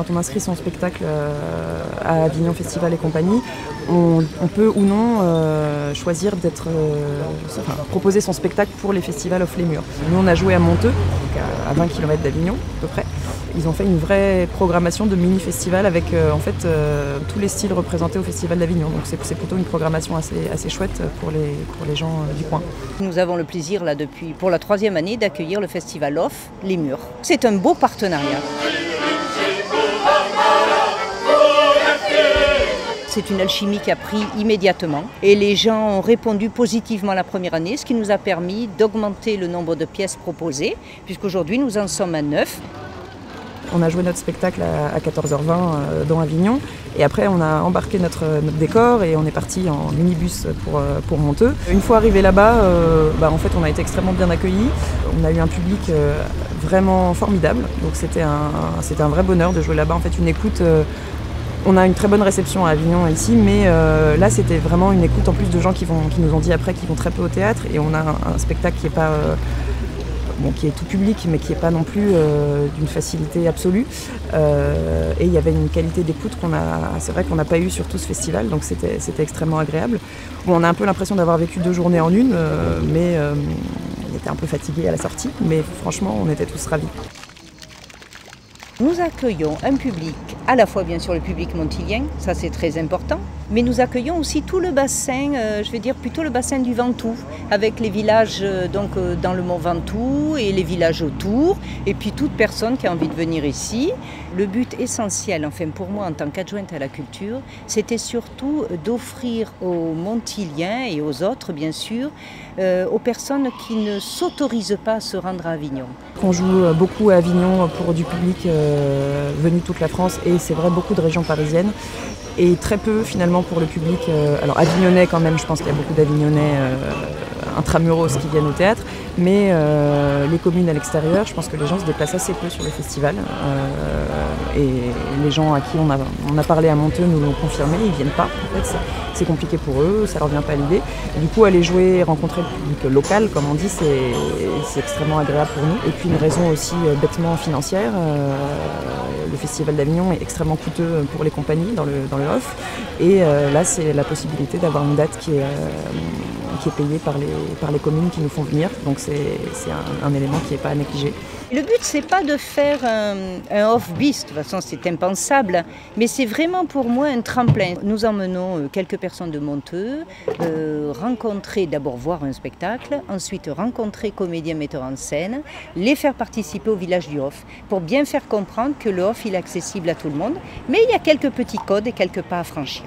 quand on inscrit son spectacle à Avignon Festival et compagnie, on peut ou non choisir proposer son spectacle pour les festivals off les murs. Nous on a joué à Monteux, donc à 20 km d'Avignon à peu près. Ils ont fait une vraie programmation de mini-festival avec tous les styles représentés au Festival d'Avignon. Donc c'est plutôt une programmation assez chouette pour les gens du coin. Nous avons le plaisir là pour la 3e année d'accueillir le festival Off les Murs. C'est un beau partenariat. C'est une alchimie qui a pris immédiatement et les gens ont répondu positivement la première année, ce qui nous a permis d'augmenter le nombre de pièces proposées, puisqu'aujourd'hui nous en sommes à 9. On a joué notre spectacle à 14h20 dans Avignon et après on a embarqué notre décor et on est parti en minibus pour Monteux. Une fois arrivé là-bas, en fait on a été extrêmement bien accueillis. On a eu un public vraiment formidable, donc c'était un vrai bonheur de jouer là-bas. En fait une écoute, on a une très bonne réception à Avignon ici, mais là c'était vraiment une écoute en plus de gens qui nous ont dit après qu'ils vont très peu au théâtre et on a un spectacle qui est pas... qui est tout public, mais qui n'est pas non plus d'une facilité absolue. Et il y avait une qualité d'écoute c'est vrai qu'on n'a pas eu sur tout ce festival, donc c'était extrêmement agréable. Bon, on a un peu l'impression d'avoir vécu 2 journées en une, mais on était un peu fatigués à la sortie, mais franchement, on était tous ravis. Nous accueillons un public, à la fois bien sûr le public montilien, ça c'est très important, mais nous accueillons aussi tout le bassin, je vais dire plutôt le bassin du Ventoux, avec les villages dans le Mont Ventoux et les villages autour, et puis toute personne qui a envie de venir ici. Le but essentiel, enfin pour moi en tant qu'adjointe à la culture, c'était surtout d'offrir aux Montiliens et aux autres bien sûr, aux personnes qui ne s'autorisent pas à se rendre à Avignon. On joue beaucoup à Avignon pour du public venu de toute la France et c'est vrai beaucoup de régions parisiennes et très peu finalement pour le public, alors avignonnais quand même, je pense qu'il y a beaucoup d'avignonnais intramuros qui viennent au théâtre, mais les communes à l'extérieur, je pense que les gens se déplacent assez peu sur le festival et les gens à qui on a parlé à Monteux nous l'ont confirmé, ils ne viennent pas, en fait, c'est compliqué pour eux, ça ne leur vient pas à l'idée. Du coup aller jouer, rencontrer le public local comme on dit, c'est extrêmement agréable pour nous. Et puis une raison aussi bêtement financière, le festival d'Avignon est extrêmement coûteux pour les compagnies dans le off et là c'est la possibilité d'avoir une date qui est payée par les communes qui nous font venir, donc c'est un élément qui n'est pas à négliger. Le but, c'est pas de faire un off-bis, de toute façon c'est impensable, mais c'est vraiment pour moi un tremplin. Nous emmenons quelques personnes de Monteux, d'abord voir un spectacle, ensuite rencontrer comédiens metteurs en scène, les faire participer au village du off, pour bien faire comprendre que le off il est accessible à tout le monde, mais il y a quelques petits codes et quelques pas à franchir.